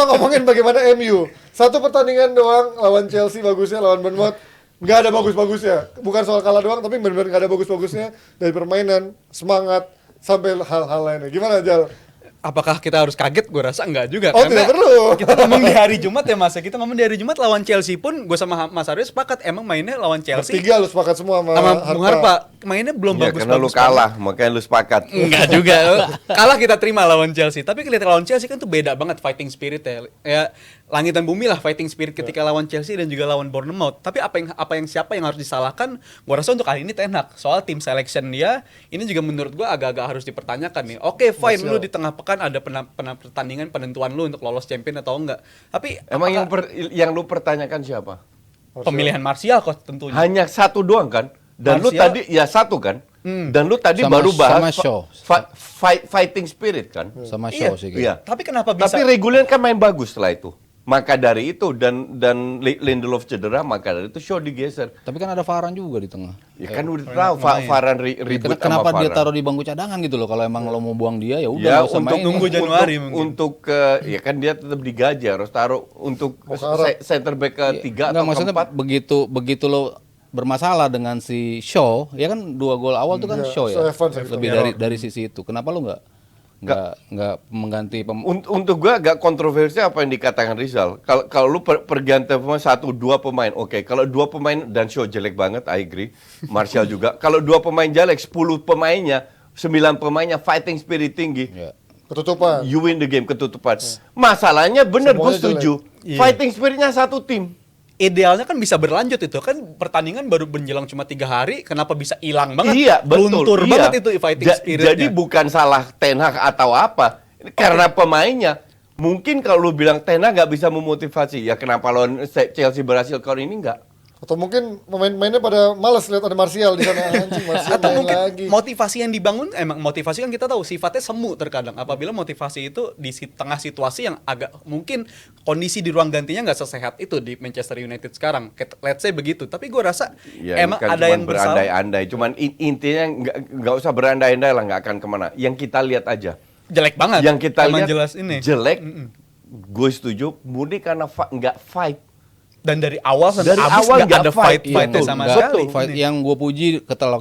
Kita ngomongin bagaimana MU. Satu pertandingan doang lawan Chelsea bagusnya, lawan Bournemouth nggak ada bagus-bagusnya. Bukan soal kalah doang, tapi benar-benar nggak ada bagus-bagusnya dari permainan, semangat sampai hal-hal lainnya. Gimana Jal? Apakah kita harus kaget? Gue rasa enggak juga. Oh, karena tidak perlu. kita ngomong di hari Jumat ya Mas. Kita ngomong di hari Jumat lawan Chelsea pun gue sama Mas Aryo sepakat emang mainnya lawan Chelsea. Bertiga lu sepakat semua sama Bung Harpa. Mainnya belum Ya bagus-bagus. karena lu kalah, makanya lu sepakat. Enggak juga. Kalah kita terima lawan Chelsea. Tapi kelihatan lawan Chelsea kan tuh beda banget fighting spirit ya. Ya langit dan bumi lah fighting spirit ketika lawan Chelsea dan juga lawan Bournemouth. Tapi siapa yang harus disalahkan? Gua rasa untuk kali ini Ten Hag. Soal tim selection dia ini juga menurut gua agak-agak harus dipertanyakan nih. Oke, fine lu di tengah pekan ada pertandingan penentuan lu untuk lolos champion atau enggak. Tapi Emang yang lu pertanyakan siapa? pemilihan Martial kok tentunya. Hanya satu doang kan? Dan lu Martial- tadi ya satu kan? Dan lu tadi Sama- baru bahas sama Shaw. fighting spirit kan? Sama Iya, show sih gitu. Iya. Tapi kenapa bisa? Tapi Regulier kan main bagus setelah itu. Maka dari itu dan Lindelof cedera, maka dari itu Shaw digeser. Tapi kan ada Varane juga di tengah. Ya kan udah tahu Varane ribut sama Kenapa dia Varane. taruh di bangku cadangan gitu loh? Kalau emang lo mau buang dia ya udah Ya nggak usah untuk main. Nunggu Januari mungkin. untuk ya kan dia tetap digaji harus taruh untuk center back ketiga Nggak, atau maksudnya keempat. begitu lo bermasalah dengan si Shaw, ya kan 2 gol awal tuh kan Iya, Shaw ya. Shaw Evans ya, Lebih dari sisi itu. Kenapa lo nggak mengganti Untuk gua agak kontroversial apa yang dikatakan Rizal. Kalau lu pergantian pemain 1-2 pemain, oke. Kalau 2 pemain dan Shaw jelek banget, I agree. Martial juga. Kalau 2 pemain jelek, 10 pemainnya, 9 pemainnya fighting spirit tinggi. ya. Ketutupan. You win the game ketutupan. Masalahnya bener gue Semuanya setuju. jelek. Fighting spiritnya satu tim. Idealnya kan bisa berlanjut itu kan pertandingan baru menjelang cuma 3 hari kenapa bisa hilang banget Iya, betul. luntur Iya. banget itu fighting spiritnya. Jadi bukan salah Ten Hag atau apa. Karena pemainnya. Mungkin kalau lu bilang Ten Hag nggak bisa memotivasi. Ya kenapa lawan Chelsea berhasil kalau ini nggak? Atau mungkin pemain-pemainnya pada malas lihat ada Martial di sana, anjing Martial atau main mungkin lagi. motivasi yang dibangun emang motivasi kan kita tahu sifatnya semu terkadang apabila motivasi itu di tengah situasi yang agak mungkin kondisi di ruang gantinya nggak sesehat itu di Manchester United sekarang, let's say begitu. Tapi gue rasa Ya, emang ini kan ada cuman yang bersalah. berandai-andai. Cuman intinya nggak usah berandai-andai lah, nggak akan kemana. Yang kita lihat aja. Jelek banget. Yang kita Emang lihat jelas ini. jelek. Gue setuju. Murni karena nggak fight. Dan dari awal sampai Dari habis awal nggak nggak ada fight. fight-fightnya Iya, sama Nggak- sekali. fight yang gue puji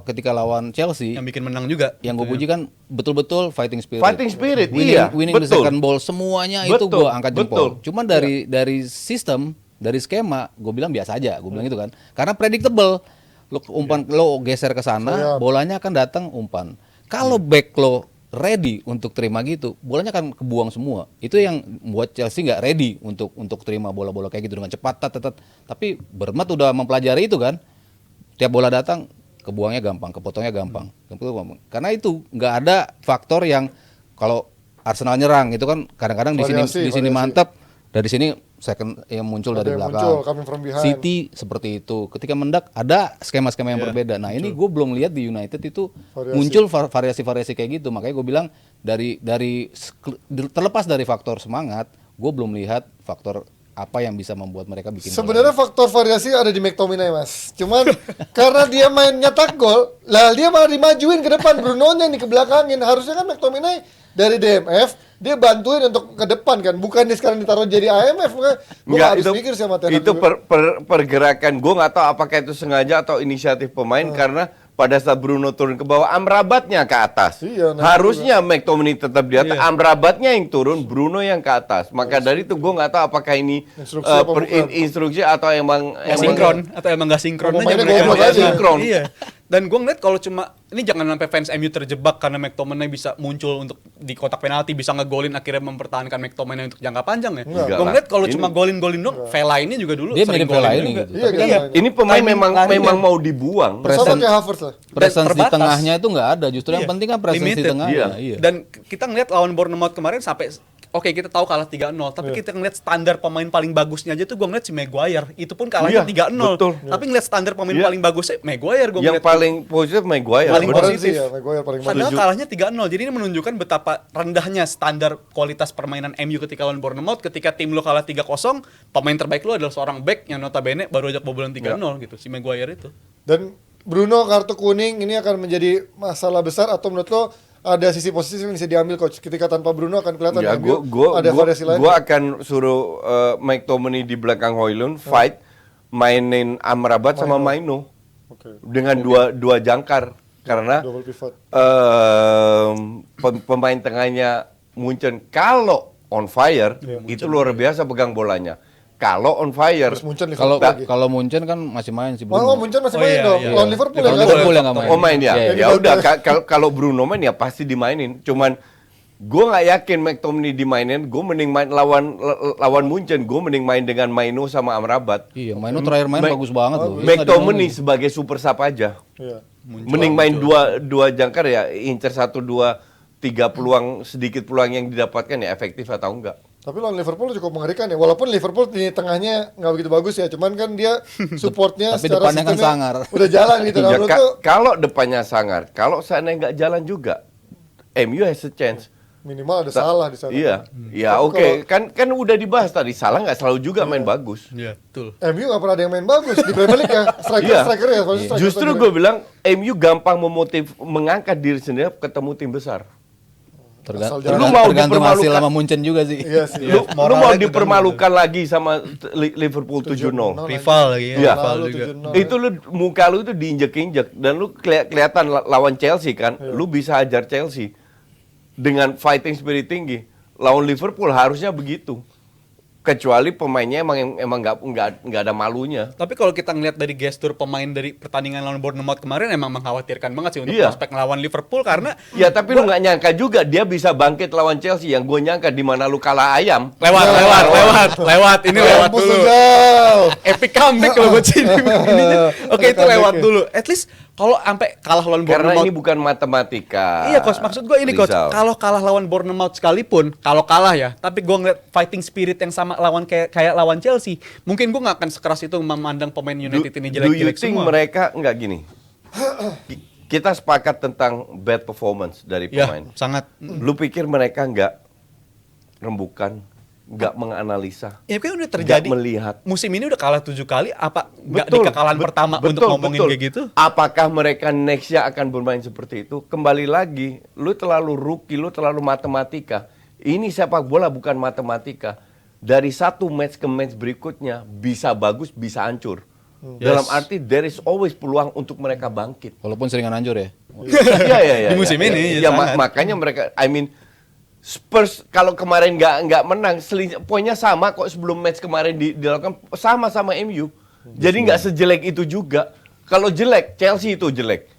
ketika lawan Chelsea, Yang bikin menang juga. yang gue puji kan betul-betul fighting spirit. Fighting spirit, winning the betul. second ball semuanya itu Betul, gue angkat betul. jempol. Cuman dari sistem, dari skema, gue bilang biasa aja. Gue bilang itu kan, karena predictable. Lo geser ke sana, bolanya akan datang umpan. Kalau back lo ready untuk terima gitu, bolanya akan kebuang semua. Itu yang buat Chelsea nggak ready untuk terima bola-bola kayak gitu dengan cepat, Tapi Bournemouth udah mempelajari itu kan. Tiap bola datang, kebuangnya gampang, kepotongnya gampang. Karena itu nggak ada faktor yang kalau Arsenal nyerang itu kan kadang-kadang di Variasi. sini mantap, dari sini second yang muncul Ada dari yang belakang. muncul, coming from behind. City seperti itu. Ketika mendak ada skema-skema yang berbeda. Nah, ini gue belum lihat di United itu Variasi. muncul variasi-variasi kayak gitu. Makanya gue bilang terlepas dari faktor semangat, gue belum lihat faktor apa yang bisa membuat mereka bikin bola. Sebenarnya faktor variasi ada di McTominay, Mas. Cuman karena dia main nyetak gol, lah dia malah dimajuin ke depan, Bruno-nya nih ke belakangin. Harusnya kan McTominay dari DMF dia bantuin untuk ke depan kan, bukan dia sekarang ditaruh jadi AMF kan. Gue harus mikir sama Ten Hag itu juga. pergerakan. Gue nggak tahu apakah itu sengaja atau inisiatif pemain karena pada saat Bruno turun ke bawah, Amrabatnya ke atas. Iya, nah, Harusnya McTominay tetap di atas, Iya. Amrabatnya yang turun, Bruno yang ke atas. Maka dari itu gue nggak tahu apakah ini Instruksi apa bukan. instruksi atau emang Nggak sinkron atau emang nggak sinkron aja Pemainnya mereka. goblok Nggak aja. sinkron. Iya. Dan gue ngeliat kalau cuma ini jangan sampai fans MU terjebak karena McTominay bisa muncul untuk di kotak penalti bisa ngegolin akhirnya mempertahankan McTominay untuk jangka panjang ya. Enggak Gue lah. ngeliat kalau Ini- cuma golin dong, Vela ini juga dulu Dia sering mirip Vela golin ini juga. gitu. Iya, Tapi iya. ini pemain Timing memang larinya. mau dibuang. Sama kayak Havertz lah. Presence di terbatas. tengahnya itu nggak ada. Justru yang Iya. penting kan presence di Limited. tengahnya. Iya. Dan kita ngeliat lawan Bournemouth kemarin sampai oke kita tahu kalah 3-0 tapi kita ngeliat standar pemain paling bagusnya aja tuh gue ngeliat si Maguire itu pun kalahnya Iya, 3-0 betul. tapi ngeliat standar pemain Iya. paling bagusnya Maguire gue Yang ngeliat paling positif Maguire. Paling bener. positif. Ya, Maguire paling padahal bagus. kalahnya 3-0 jadi ini menunjukkan betapa rendahnya standar kualitas permainan MU ketika lawan Bournemouth ketika tim lo kalah 3-0 pemain terbaik lo adalah seorang back yang notabene baru aja kebobolan 3-0 gitu si Maguire itu. Dan Bruno kartu kuning ini akan menjadi masalah besar atau menurut lo ada sisi positif yang bisa diambil coach. Ketika tanpa Bruno akan kelihatan Ya, MU gua ada variasi lain. gua akan suruh McTominay di belakang Højlund fight, mainin Amrabat sama Maino Oke. dengan dua jangkar karena Double pivot. pemain tengahnya Munchen kalau on fire itu luar biasa pegang bolanya. Kalau on fire, Terus Munchen Kalau Liverpool lagi. kalau Munchen kan masih main si Oh, Bruno. Munchen masih Oh, main iya, dong. iya. Lawan Liverpool ya. Lawan kan? Liverpool yang nggak main. oh main ya, Iya, ya udah kalau Bruno main ya pasti dimainin. Cuman gue nggak yakin McTominay dimainin. Gue mending main lawan Munchen. Gue mending main dengan Maino sama Amrabat. Iya, Maino terakhir main bagus banget loh. Dia nggak McTominay dimainin. sebagai super sub aja. Iya. Mending main dua jangkar ya, incer 1-2-3 peluang, sedikit peluang yang didapatkan ya efektif atau enggak. Tapi lawan Liverpool cukup mengerikan ya. Walaupun Liverpool di tengahnya nggak begitu bagus ya, cuman kan dia supportnya Tapi secara depannya kan sistemnya sangar. udah jalan gitu. Nah, Ya, menurut lu kalau depannya sangar, kalau seandainya nggak jalan juga, MU has a chance. minimal ada salah di sana. Iya, ya Tapi oke, kan udah dibahas tadi, salah nggak selalu juga main bagus. Iya, betul. MU nggak pernah ada yang main bagus di Premier League ya. Striker ya. maksudnya striker Justru Premier gue League. bilang MU gampang mengangkat diri sendiri ketemu tim besar. Asal Lu jangan- mau Tergantung hasil dipermalukan- sama Munchen juga sih. Iya sih. Lu moral mau lagi dipermalukan lagi sama Liverpool 7-0. Rival lagi ya, Iya. rival Lalu juga. 7-0. Itu lu muka lu itu diinjek-injek dan lu kelihatan lawan Chelsea kan, lu bisa ajar Chelsea dengan fighting spirit tinggi. Lawan Liverpool harusnya begitu. Kecuali pemainnya emang nggak ada malunya. Tapi kalau kita ngeliat dari gestur pemain dari pertandingan lawan Bournemouth kemarin emang mengkhawatirkan banget sih untuk Iya. prospek lawan Liverpool karena Ya tapi lu nggak nyangka juga dia bisa bangkit lawan Chelsea. Yang gue nyangka di mana lu kalah ayam. lewat ini lewat Mampus dulu. lu, Jal. Epic comeback loh buat sini. Oke, itu lewat Comeback-nya. dulu. At least kalau sampai kalah lawan Karena Bournemouth. ini bukan matematika. Iya, coach, maksud gue ini, coach. Rizal. Kalau kalah lawan Bournemouth sekalipun, kalau kalah ya, tapi gue ngeliat fighting spirit yang sama lawan kayak lawan Chelsea, mungkin gue nggak akan sekeras itu memandang pemain United ini Do you jelek-jelek think semua. mereka nggak gini? Kita sepakat tentang bad performance dari Ya, pemain. sangat. Lu pikir mereka nggak rembukan, nggak menganalisa, Ya kan udah terjadi. nggak melihat? Musim ini udah kalah 7 kali, apa nggak di kekalahan pertama untuk ngomongin kayak gitu? Apakah mereka nextnya akan bermain seperti itu? Kembali lagi, lu terlalu rookie, lu terlalu matematika. Ini sepak bola bukan matematika. Dari satu match ke match berikutnya bisa bagus, bisa hancur. Dalam arti there is always peluang untuk mereka bangkit. Walaupun seringan hancur ya. Iya. Di musim ini, Ya, sangat. makanya mereka, I mean, Spurs kalau kemarin nggak menang, poinnya sama kok sebelum match kemarin dilakukan sama MU. Jadi nggak sejelek itu juga. Kalau jelek, Chelsea itu jelek.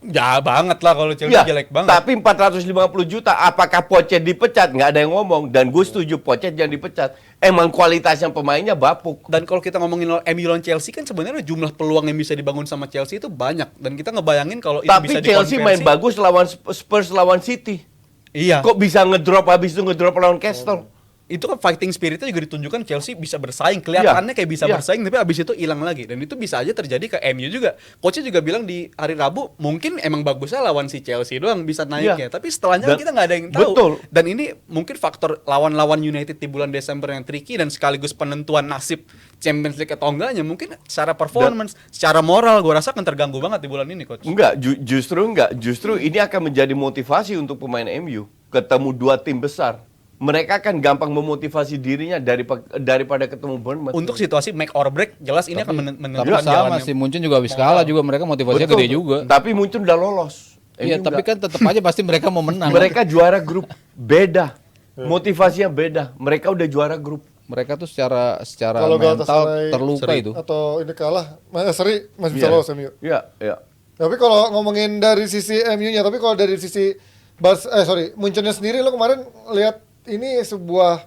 Ya banget lah kalau Chelsea Ya, jelek banget. tapi 450 juta, apakah Pocket dipecat? Nggak ada yang ngomong. Dan gue setuju Pocket jangan dipecat. Emang kualitasnya pemainnya bapuk. Dan kalau kita ngomongin MU lawan Chelsea kan sebenarnya jumlah peluang yang bisa dibangun sama Chelsea itu banyak, dan kita ngebayangin kalau itu Tapi bisa Chelsea main dikonversi. bagus lawan Spurs lawan City. Iya. Kok bisa ngedrop habis itu ngedrop lawan Castle? Itu kan fighting spiritnya juga ditunjukkan, Chelsea bisa bersaing, kelihatannya kayak bisa Iya. bersaing, tapi abis itu hilang lagi, dan itu bisa aja terjadi ke MU juga. Coachnya juga bilang di hari Rabu mungkin emang bagusnya lawan si Chelsea doang bisa naiknya, Iya. tapi setelahnya Dan- kita nggak ada yang tahu. betul. Dan ini mungkin faktor lawan-lawan United di bulan Desember yang tricky dan sekaligus penentuan nasib Champions League atau enggaknya, mungkin secara performance, secara moral gue rasa akan terganggu banget di bulan ini, coach. Enggak, justru ini akan menjadi motivasi untuk pemain MU ketemu dua tim besar. Mereka akan gampang memotivasi dirinya daripada ketemu Bournemouth. Untuk situasi make or break, jelas ini akan Tapi menentukan sama jalannya. si Munchen juga habis kalah juga, mereka motivasinya Betul. gede juga. Tapi Munchen udah lolos. Iya, MU tapi enggak. kan tetap aja pasti mereka mau menang. Mereka juara grup beda. Motivasinya beda. Mereka udah juara grup. Mereka tuh secara Kalau mental Galatasaray terluka seri. itu. atau ini kalah, seri masih bisa Iya. lolos MU. Iya, iya. Tapi kalau ngomongin dari sisi MU-nya, tapi kalau dari sisi Munchennya sendiri, lo kemarin lihat ini sebuah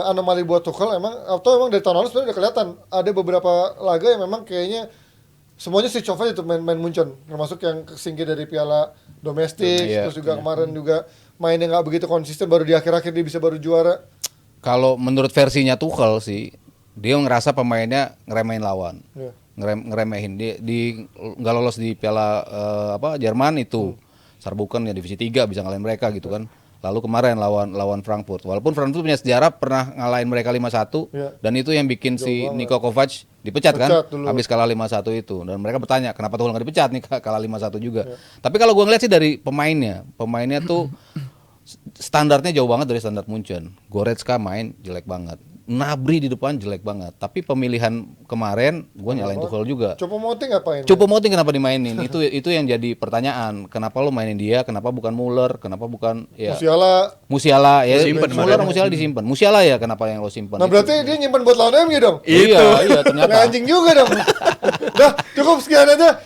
anomali buat Tuchel emang, atau emang dari tahun lalu sebenarnya udah kelihatan ada beberapa laga yang memang kayaknya semuanya switch off aja tuh main Munchen, termasuk yang kesingkir dari piala domestik, Iya. terus juga kemarin juga mainnya nggak begitu konsisten, baru di akhir-akhir dia bisa baru juara. Kalau menurut versinya Tuchel sih, dia ngerasa pemainnya ngeremehin lawan. Iya. Ngeremehin di nggak lolos di piala Jerman itu. Saarbrücken ya divisi 3 bisa ngalahin mereka gitu kan. Lalu kemarin lawan Frankfurt. Walaupun Frankfurt punya sejarah pernah ngalahin mereka 5-1 Iya. dan itu yang bikin si Niko Kovac dipecat kan Pecat dulu. habis kalah 5-1 itu. Dan mereka bertanya, kenapa Tuchel nggak dipecat nih kalah 5-1 juga. Tapi kalau gua ngeliat sih dari pemainnya tuh standarnya jauh banget dari standar Munchen. Goretzka main jelek banget. Gnabry di depan jelek banget. Tapi pemilihan kemarin gua nyalain Tuchel juga. Choupo-Moting ngapain? Choupo-Moting kenapa dimainin? itu yang jadi pertanyaan. Kenapa lo mainin dia? Kenapa bukan Muller? Kenapa bukan ya Musiala ya? Disimpan Muller kemarin. Musiala disimpan. Musiala ya kenapa yang lo simpan? Nah berarti dia nyimpan buat lawan MU dong? iya ternyata. Anjing juga dong. Dah, cukup sekian aja.